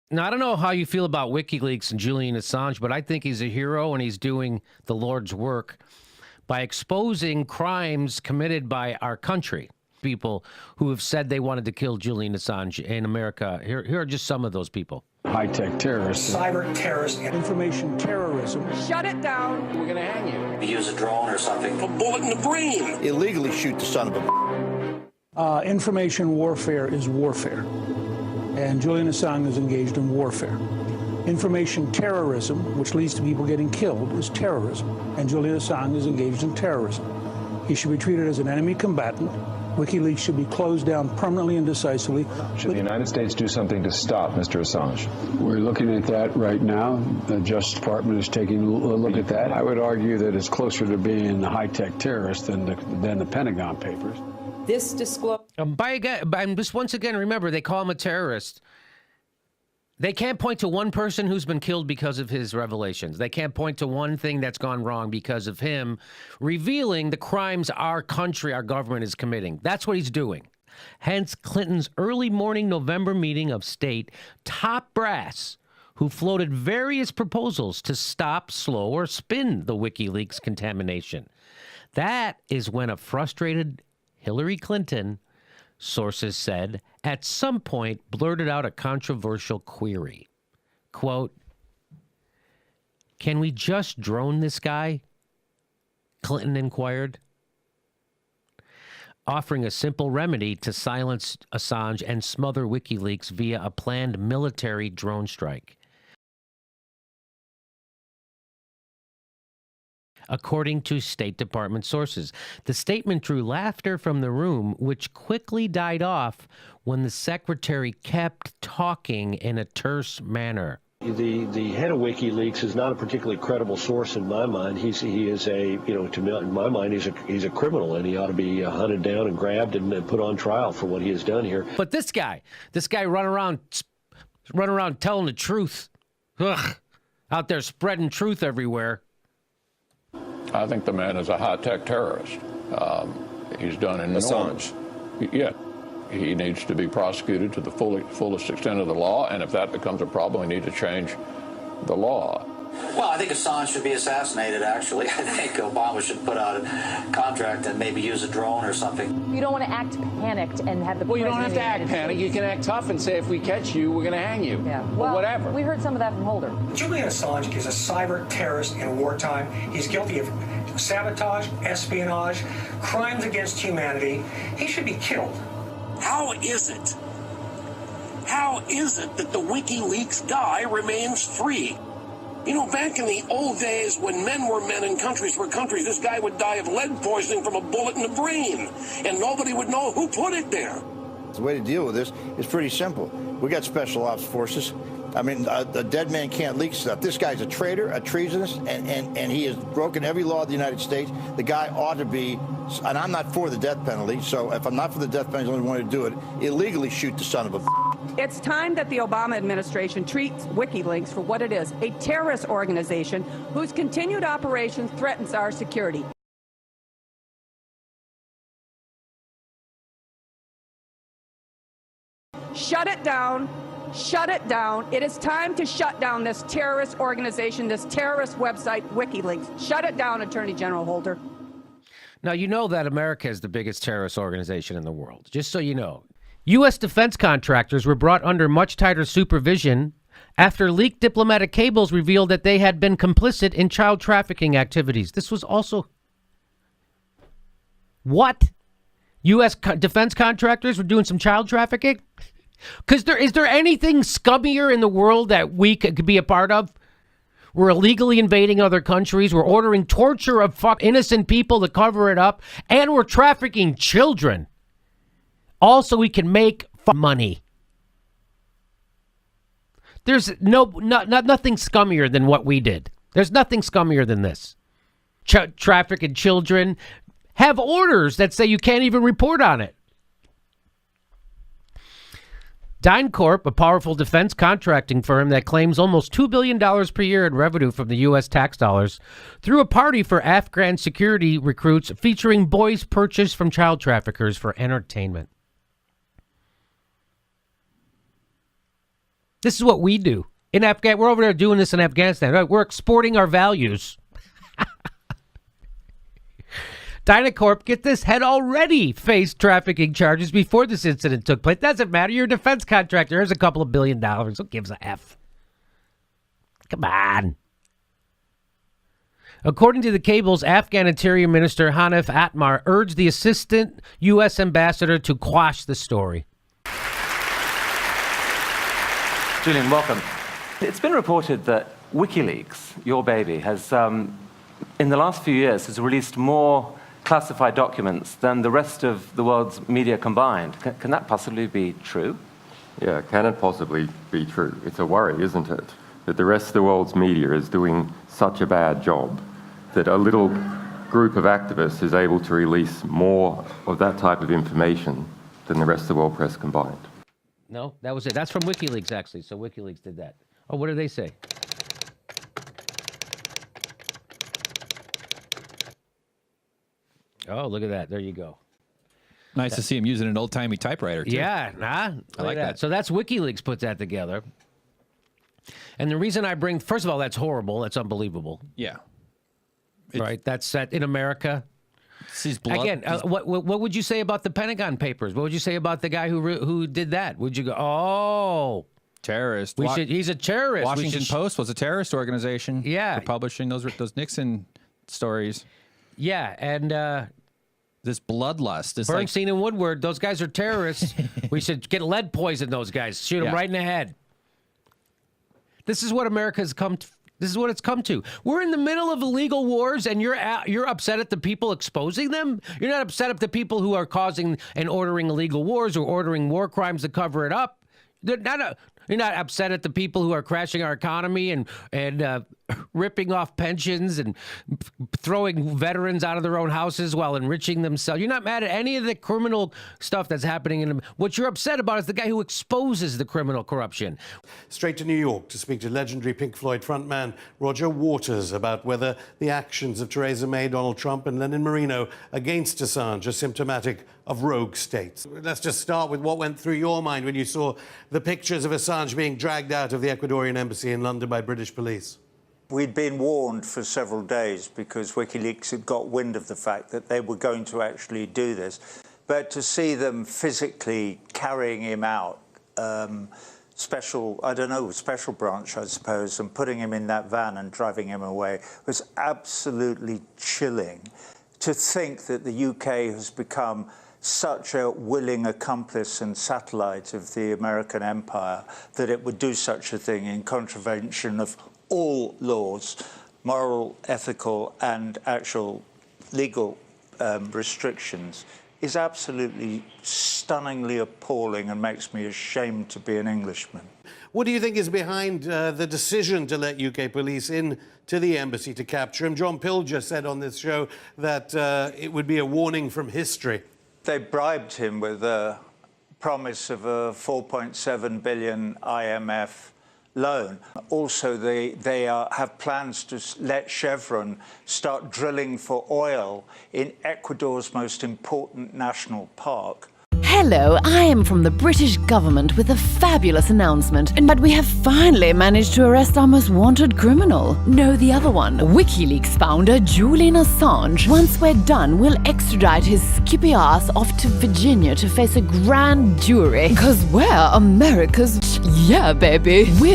Now, I don't know how you feel about WikiLeaks and Julian Assange, but I think he's a hero and he's doing the Lord's work by exposing crimes committed by our country. People who have said they wanted to kill Julian Assange in America. Here are just some of those people. High-tech terrorists. Cyber terrorists. Information terrorism. Shut it down. We're going to hang you. Use a drone or something. A bullet in the brain. Illegally shoot the son of a... Information warfare is warfare. And Julian Assange is engaged in warfare. Information terrorism, which leads to people getting killed, is terrorism. And Julian Assange is engaged in terrorism. He should be treated as an enemy combatant. WikiLeaks should be closed down permanently and decisively. Should the United States do something to stop Mr. Assange? We're looking at that right now. The Justice Department is taking a look at that. I would argue that it's closer to being a high-tech terrorist than the Pentagon Papers. This disclosure. Just once again, remember, they call him a terrorist. They can't point to one person who's been killed because of his revelations. They can't point to one thing that's gone wrong because of him revealing the crimes our country, our government is committing. That's what he's doing. Hence, Clinton's early morning November meeting of state top brass, who floated various proposals to stop, slow, or spin the WikiLeaks contamination. That is when a frustrated Hillary Clinton, sources said, at some point blurted out a controversial query. Quote, "Can we just drone this guy?" Clinton inquired, offering a simple remedy to silence Assange and smother WikiLeaks via a planned military drone strike. According to State Department sources, the statement drew laughter from the room, which quickly died off when the secretary kept talking in a terse manner. The head of WikiLeaks is not a particularly credible source in my mind. He is a, to me, in my mind, he's a criminal, and he ought to be hunted down and grabbed and put on trial for what he has done here. But this guy run around telling the truth. Ugh, out there spreading truth everywhere. I think the man is a high-tech terrorist. He's done an Assange. Yeah. He needs to be prosecuted to the fullest extent of the law, and if that becomes a problem, we need to change the law. Well, I think Assange should be assassinated, actually. I think Obama should put out a contract and maybe use a drone or something. You don't want to act panicked and have the Well, you don't have to President act of the United panic. States. You can act tough and say, if we catch you, we're going to hang you. Yeah. Or Well, whatever. We heard some of that from Holder. Julian Assange is a cyber terrorist in wartime. He's guilty of sabotage, espionage, crimes against humanity. He should be killed. How is it that the WikiLeaks guy remains free? Back in the old days when men were men and countries were countries, this guy would die of lead poisoning from a bullet in the brain, and nobody would know who put it there. The way to deal with this is pretty simple. We got special ops forces. I mean, a dead man can't leak stuff. This guy's a traitor, a treasonous, and he has broken every law of the United States. The guy ought to be, and I'm not for the death penalty, so if I'm not for the death penalty, I only want to do it, illegally shoot the son of a... It's time that the Obama administration treats WikiLeaks for what it is, a terrorist organization whose continued operations threatens our security. Shut it down. Shut it down. It is time to shut down this terrorist organization, this terrorist website, WikiLeaks. Shut it down, Attorney General Holder. Now, you know that America is the biggest terrorist organization in the world, just so you know. U.S. defense contractors were brought under much tighter supervision after leaked diplomatic cables revealed that they had been complicit in child trafficking activities. This was also... What? U.S. defense contractors were doing some child trafficking? Because is there anything scummier in the world that we could be a part of? We're illegally invading other countries. We're ordering torture of innocent people to cover it up. And we're trafficking children. All so we can make money. There's nothing scummier than what we did. There's nothing scummier than this. Trafficking children. Have orders that say you can't even report on it. DynCorp, a powerful defense contracting firm that claims almost $2 billion per year in revenue from the U.S. tax dollars, threw a party for Afghan security recruits featuring boys purchased from child traffickers for entertainment. This is what we do. We're over there doing this in Afghanistan. Right? We're exporting our values. Dynacorp, get this, had already faced trafficking charges before this incident took place. Doesn't matter. You're a defense contractor. Here's a couple of $1 billion. Who gives a F? Come on. According to the cables, Afghan Interior Minister Hanif Atmar urged the assistant U.S. ambassador to quash the story. Julian, welcome. It's been reported that Wikileaks, your baby, has, in the last few years, has released more classified documents than the rest of the world's media combined. Can that possibly be true? Yeah, can it possibly be true? It's a worry, isn't it? That the rest of the world's media is doing such a bad job that a little group of activists is able to release more of that type of information than the rest of the world press combined. No, that was it. That's from WikiLeaks, actually. So WikiLeaks did that. Oh, what do they say? Oh, look at that. There you go. Nice to see him using an old-timey typewriter, too. Yeah, I like that. So that's WikiLeaks put that together. And the reason I bring, first of all, that's horrible. That's unbelievable. Yeah. Right? That's set in America. Blood. Again, what would you say about the Pentagon Papers? What would you say about the guy who did that? Would you go, oh, terrorist? He's a terrorist. Washington Post was a terrorist organization. Yeah, for publishing those Nixon stories. Yeah, and this bloodlust. This Bernstein and Woodward, those guys are terrorists. We should get lead poison those guys. Shoot them right in the head. This is what America's come to. This is what it's come to. We're in the middle of illegal wars, and you're upset at the people exposing them? You're not upset at the people who are causing and ordering illegal wars or ordering war crimes to cover it up. You're not upset at the people who are crashing our economy and ripping off pensions and throwing veterans out of their own houses while enriching themselves. You're not mad at any of the criminal stuff that's happening in them. What you're upset about is the guy who exposes the criminal corruption. Straight to New York to speak to legendary Pink Floyd frontman Roger Waters about whether the actions of Theresa May, Donald Trump and Lenin Moreno against Assange are symptomatic of rogue states. Let's just start with what went through your mind when you saw the pictures of Assange being dragged out of the Ecuadorian embassy in London by British police. We'd been warned for several days because WikiLeaks had got wind of the fact that they were going to actually do this. But to see them physically carrying him out, special branch, I suppose, and putting him in that van and driving him away was absolutely chilling. To think that the UK has become such a willing accomplice and satellite of the American empire that it would do such a thing in contravention of all laws, moral, ethical, and actual legal restrictions, is absolutely stunningly appalling and makes me ashamed to be an Englishman. What do you think is behind the decision to let UK police in to the embassy to capture him? John Pilger said on this show that it would be a warning from history. They bribed him with a promise of a 4.7 billion IMF loan. Also, they have plans to let Chevron start drilling for oil in Ecuador's most important national park. Hello, I am from the British government with a fabulous announcement, but we have finally managed to arrest our most wanted criminal. No, the other one, WikiLeaks founder Julian Assange. Once we're done, we'll extradite his skippy ass off to Virginia to face a grand jury. 'Cause we're America's, yeah baby, we're